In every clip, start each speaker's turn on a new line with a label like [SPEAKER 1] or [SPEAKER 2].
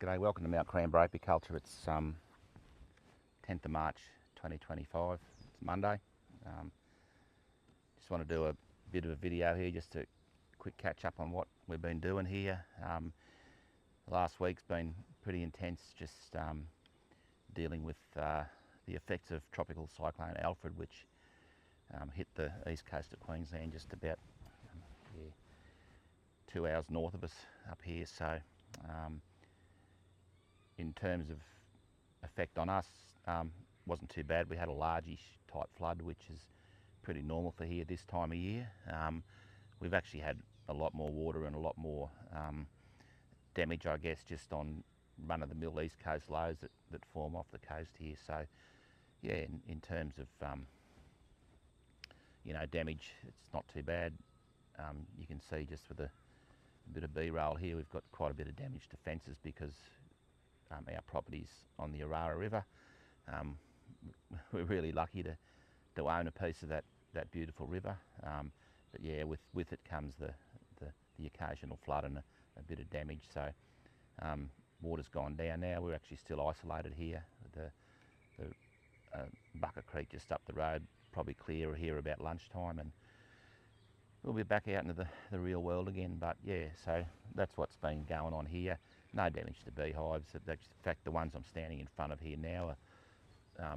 [SPEAKER 1] G'day, welcome to Mt.Coramba Apiculture. It's 10th of March 2025, it's Monday. Just want to do a bit of a video here, just a quick catch up on what we've been doing here. The last week's been pretty intense, just dealing with the effects of tropical Cyclone Alfred, which hit the east coast of Queensland just about 2 hours north of us up here. So in terms of effect on us, wasn't too bad. We had a largish type flood, which is pretty normal for here this time of year. We've actually had a lot more water and a lot more damage, I guess, just on run-of-the-mill east coast lows that form off the coast here. So yeah, in terms of damage, it's not too bad. You can see just with a bit of B-roll here, we've got quite a bit of damage to fences because our property's on the Varroa River. We're really lucky to own a piece of that beautiful river. But yeah, with it comes the occasional flood and a bit of damage. So water's gone down now. We're actually still isolated here. The Bucket Creek just up the road, probably clearer here about lunchtime, and we'll be back out into the real world again. But yeah, so that's what's been going on here. No damage to beehives. In fact, the ones I'm standing in front of here now are, a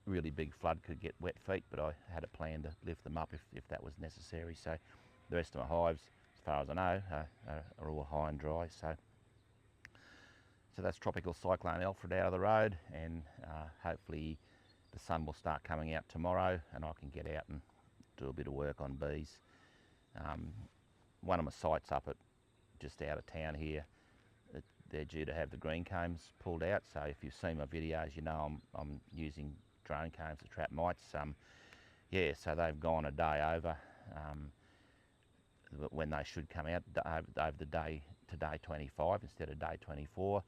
[SPEAKER 1] really big flood could get wet feet, but I had a plan to lift them up if that was necessary. So the rest of my hives, as far as I know, are all high and dry. So that's tropical Cyclone Alfred out of the road, and hopefully the sun will start coming out tomorrow and I can get out and do a bit of work on bees. One of my sites up at just out of town here, they're due to have the green combs pulled out. So if you've seen my videos, you know I'm using drone combs to trap mites. Yeah, so they've gone a day over when they should come out over the day to day 25 instead of day 24.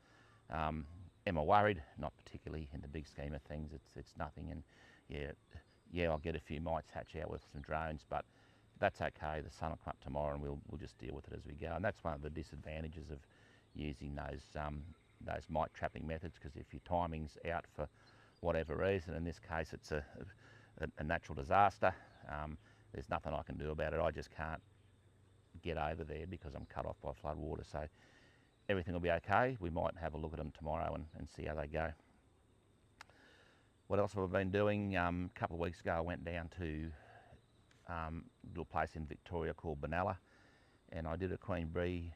[SPEAKER 1] Am I worried? Not particularly. In the big scheme of things, it's nothing. And yeah, I'll get a few mites hatch out with some drones, but that's okay. The sun will come up tomorrow and we'll just deal with it as we go. And that's one of the disadvantages of using those mite trapping methods, because if your timing's out for whatever reason, in this case it's a natural disaster, there's nothing I can do about it. I just can't get over there because I'm cut off by flood water. So everything will be okay. We might have a look at them tomorrow and see how they go. What else have I been doing? A couple of weeks ago I went down to a little place in Victoria called Benalla, and I did a queen bee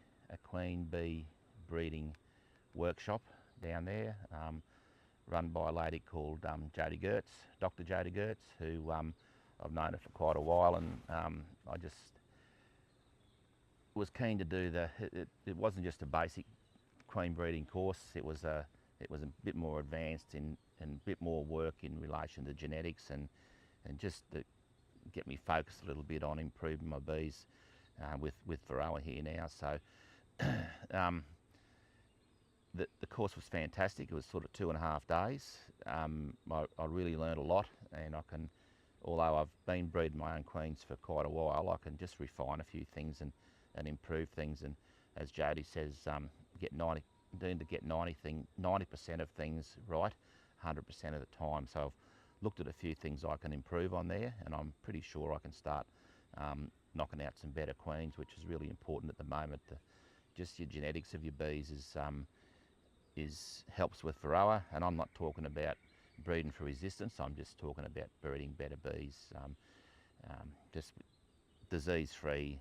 [SPEAKER 1] breeding workshop down there, run by a lady called Jodie Gertz, Dr. Jodie Gertz, who I've known her for quite a while, and I just was keen to do it wasn't just a basic queen breeding course. It was a bit more advanced and a bit more work in relation to genetics and just to get me focused a little bit on improving my bees with varroa here now. So the course was fantastic. It was sort of 2.5 days. I really learned a lot, and although I've been breeding my own queens for quite a while, I can just refine a few things and improve things. And as Jodie says, get 90% of things right 100% of the time. So I've looked at a few things I can improve on there, and I'm pretty sure I can start knocking out some better queens, which is really important at the moment. Just your genetics of your bees helps with varroa, and I'm not talking about breeding for resistance. I'm just talking about breeding better bees, just disease-free,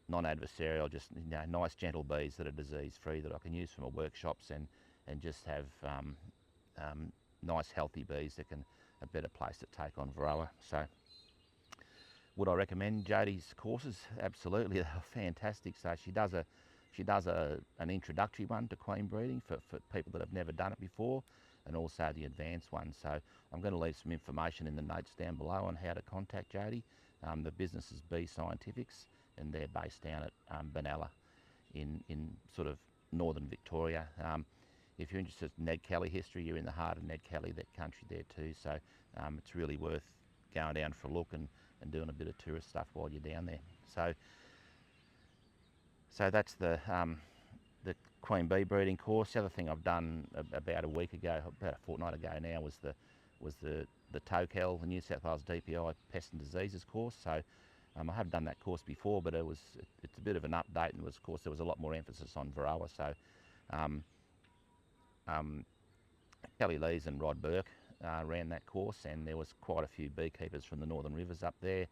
[SPEAKER 1] non-adversarial, just nice gentle bees that are disease-free that I can use for my workshops and just have nice healthy bees that can a better place to take on varroa. So would I recommend Jodie's courses? Absolutely, they're fantastic. So she does an introductory one to queen breeding for people that have never done it before, and also the advanced one. So I'm going to leave some information in the notes down below on how to contact Jodie. The business is Bee Scientifics, and they're based down at Benalla in sort of northern Victoria. If you're interested in Ned Kelly history, you're in the heart of Ned Kelly, that country there too. So it's really worth going down for a look and doing a bit of tourist stuff while you're down there. So that's the queen bee breeding course. The other thing I've done about a week ago, about a fortnight ago now, was the TOCAL, the New South Wales DPI Pest and Diseases course. So I have done that course before, but it's a bit of an update, and of course there was a lot more emphasis on varroa. So Kelly Lees and Rod Burke ran that course, and there was quite a few beekeepers from the Northern Rivers up there.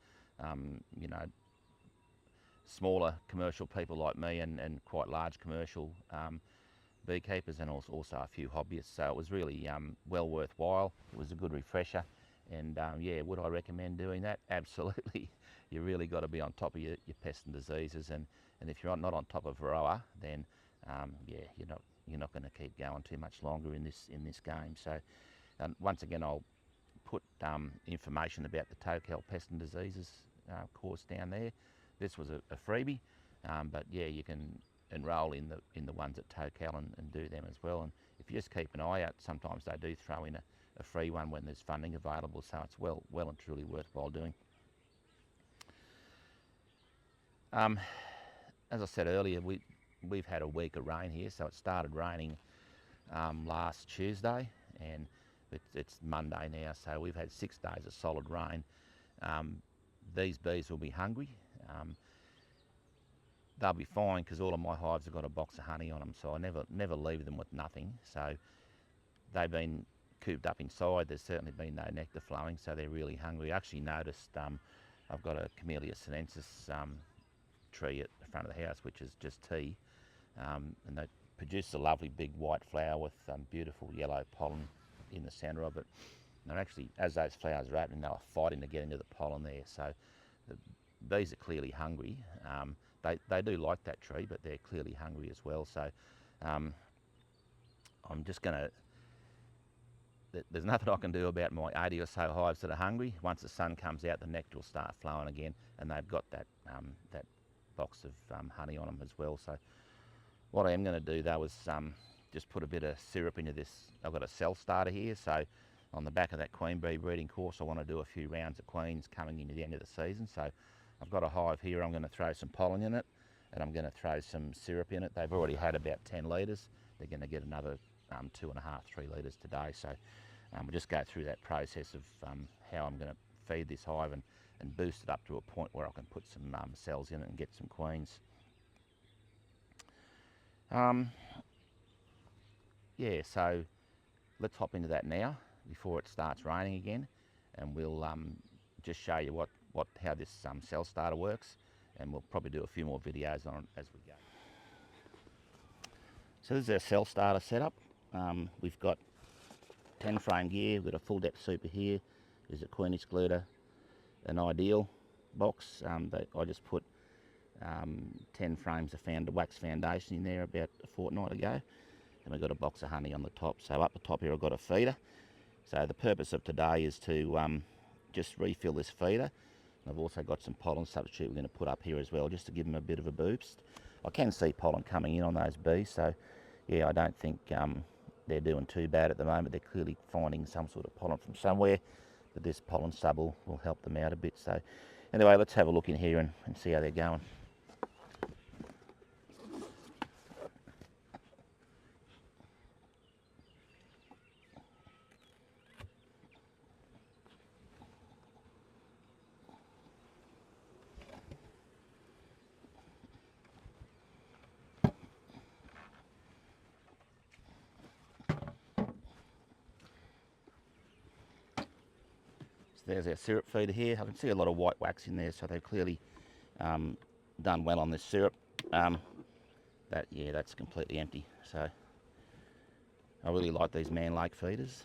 [SPEAKER 1] You know, smaller commercial people like me, and quite large commercial beekeepers, and also a few hobbyists. So it was really well worthwhile. It was a good refresher, and yeah, would I recommend doing that? Absolutely. You really got to be on top of your pests and diseases, and if you're not on top of varroa, then yeah, you're not going to keep going too much longer in this game. So once again, I'll put information about the TOCAL Pest and Diseases course down there. This was a freebie, but yeah, you can enrol in the ones at TOCAL and do them as well. And if you just keep an eye out, sometimes they do throw in a free one when there's funding available, so it's well and truly worthwhile doing. As I said earlier, we've had a week of rain here, so it started raining last Tuesday, and it's Monday now, so we've had 6 days of solid rain. These bees will be hungry. They'll be fine because all of my hives have got a box of honey on them, so I never leave them with nothing. So they've been cooped up inside. There's certainly been no nectar flowing, so they're really hungry. I actually noticed I've got a Camellia sinensis tree at the front of the house, which is just tea, and they produce a lovely big white flower with beautiful yellow pollen in the centre of it. And actually, as those flowers are opening, they were fighting to get into the pollen there. So the bees are clearly hungry. They do like that tree, but they're clearly hungry as well. So I'm just going to, there's nothing I can do about my 80 or so hives that are hungry. Once the sun comes out, the nectar will start flowing again, and they've got that box of honey on them as well. So what I am going to do though is just put a bit of syrup into this. I've got a cell starter here, so on the back of that queen bee breeding course, I want to do a few rounds of queens coming into the end of the season. So I've got a hive here. I'm going to throw some pollen in it, and I'm going to throw some syrup in it. They've already had about 10 litres. They're going to get another 2.5, 3 litres today. So we'll just go through that process of how I'm going to feed this hive and boost it up to a point where I can put some cells in it and get some queens. Yeah, so let's hop into that now before it starts raining again, and we'll just show you how this cell starter works, and we'll probably do a few more videos on it as we go. So this is our cell starter setup. We've got 10 frame gear, we've got a full depth super here. There's a queen excluder, an ideal box. I just put 10 frames of wax foundation in there about a fortnight ago, and we've got a box of honey on the top. So up the top here I've got a feeder. So the purpose of today is to just refill this feeder. I've also got some pollen substitute we're going to put up here as well, just to give them a bit of a boost. I can see pollen coming in on those bees, so yeah, I don't think they're doing too bad at the moment. They're clearly finding some sort of pollen from somewhere, but this pollen sub will help them out a bit. So anyway, let's have a look in here and see how they're going. There's our syrup feeder here. I can see a lot of white wax in there, so they've clearly done well on this syrup. That's completely empty. So I really like these Man Lake feeders.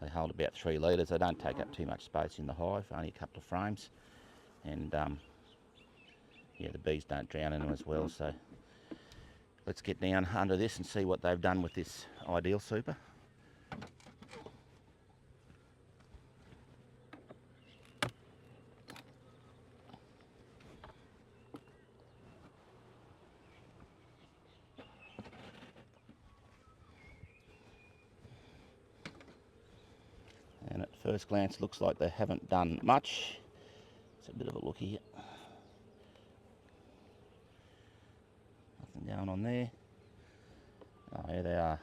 [SPEAKER 1] They hold about 3 litres. They don't take up too much space in the hive, only a couple of frames. And yeah, the bees don't drown in them as well. So let's get down under this and see what they've done with this ideal super. And at first glance looks like they haven't done much. It's a bit of a look here. Nothing going on there. There they are.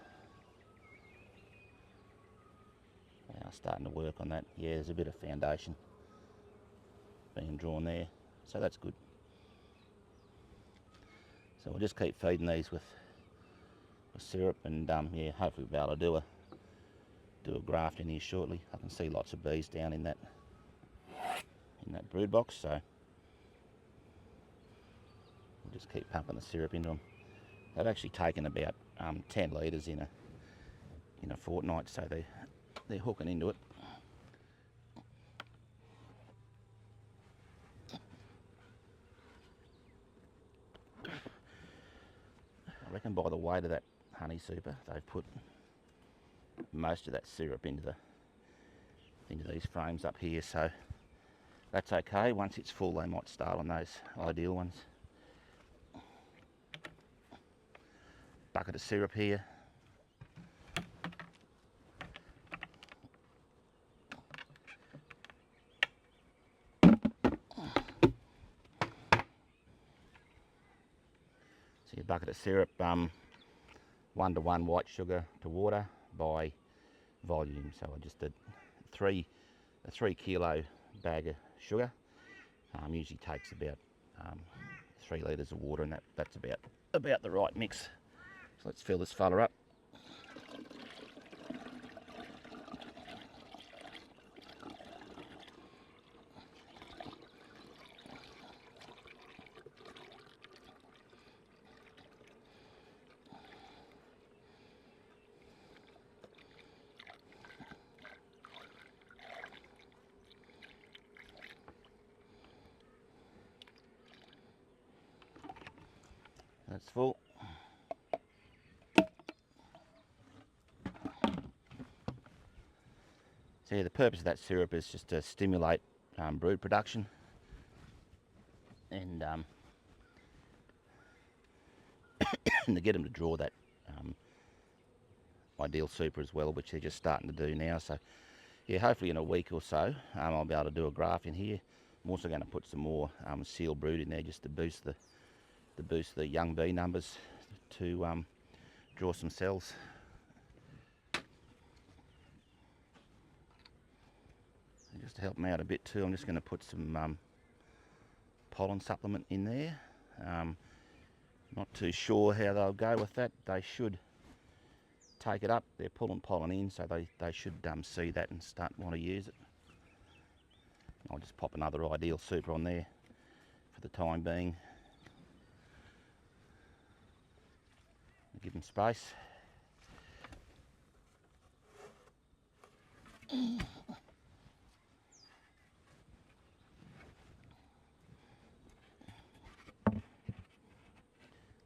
[SPEAKER 1] They are starting to work on that. Yeah, there's a bit of foundation being drawn there, so that's good. So we'll just keep feeding these with syrup, and yeah, hopefully we'll be able to do a graft in here shortly. I can see lots of bees down in that brood box, so we'll just keep pumping the syrup into them. They've actually taken about 10 litres in a fortnight, so they're hooking into it. I reckon by the weight of that honey super, they've put most of that syrup into these frames up here, so that's okay. Once it's full, they might start on those ideal ones. Bucket of syrup here. So your bucket of syrup, 1:1 white sugar to water by volume. So I just did a 3 kilo bag of sugar. Usually takes about 3 litres of water, and that's about the right mix. So let's fill this fella up. That's full. So yeah, the purpose of that syrup is just to stimulate brood production, and to get them to draw that ideal super as well, which they're just starting to do now. So yeah, hopefully in a week or so I'll be able to do a graft in here. I'm also going to put some more seal brood in there just to boost the young bee numbers, to draw some cells. And just to help them out a bit too, I'm just going to put some pollen supplement in there. Not too sure how they'll go with that. They should take it up. They're pulling pollen in, so they should see that and start want to use it. I'll just pop another ideal super on there for the time being. Give them space.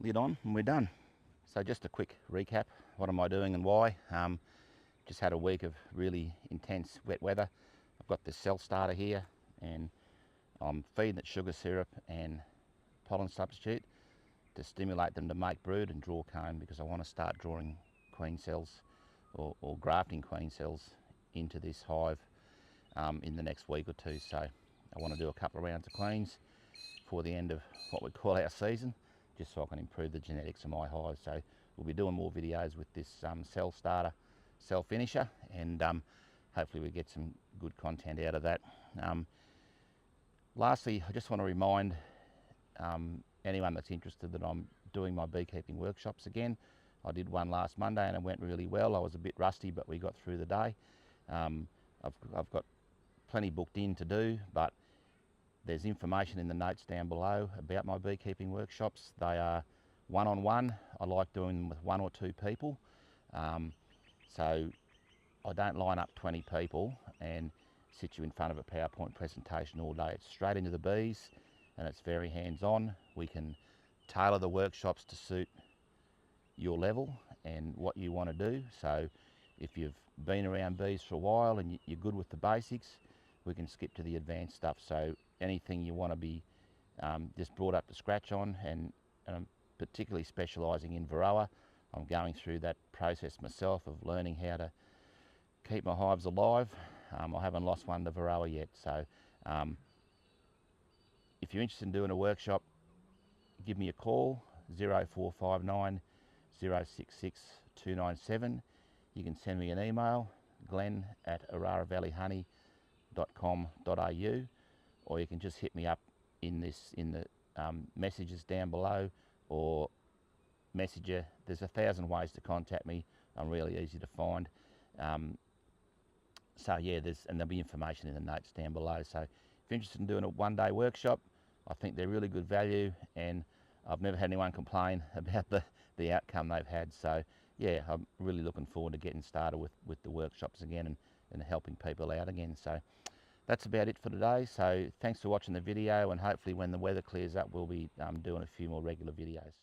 [SPEAKER 1] Lid on and we're done. So just a quick recap. What am I doing and why? Just had a week of really intense wet weather. I've got this cell starter here, and I'm feeding it sugar syrup and pollen substitute to stimulate them to make brood and draw comb, because I want to start drawing queen cells or grafting queen cells into this hive in the next week or two. So I want to do a couple of rounds of queens for the end of what we call our season, just so I can improve the genetics of my hive. So we'll be doing more videos with this cell starter, cell finisher, and hopefully we get some good content out of that. Lastly, I just want to remind anyone that's interested that I'm doing my beekeeping workshops again. I did one last Monday and it went really well. I was a bit rusty, but we got through the day. I've got plenty booked in to do, but there's information in the notes down below about my beekeeping workshops. They are one-on-one. I like doing them with 1 or 2 people. So I don't line up 20 people and sit you in front of a PowerPoint presentation all day. It's straight into the bees, and it's very hands-on. We can tailor the workshops to suit your level and what you want to do. So if you've been around bees for a while and you're good with the basics, we can skip to the advanced stuff. So anything you want to be just brought up to scratch on, and I'm particularly specialising in varroa. I'm going through that process myself of learning how to keep my hives alive. I haven't lost one to varroa yet. So if you're interested in doing a workshop, give me a call, 0459 066 297. You can send me an email, glenn@araravalleyhoney.com.au, or you can just hit me up in the messages down below, or Messenger. There's 1,000 ways to contact me. I'm really easy to find. So yeah, there'll be information in the notes down below. So if you're interested in doing a one-day workshop, I think they're really good value, and I've never had anyone complain about the outcome they've had. So yeah, I'm really looking forward to getting started with the workshops again, and helping people out again. So that's about it for today. So thanks for watching the video, and hopefully when the weather clears up, we'll be doing a few more regular videos.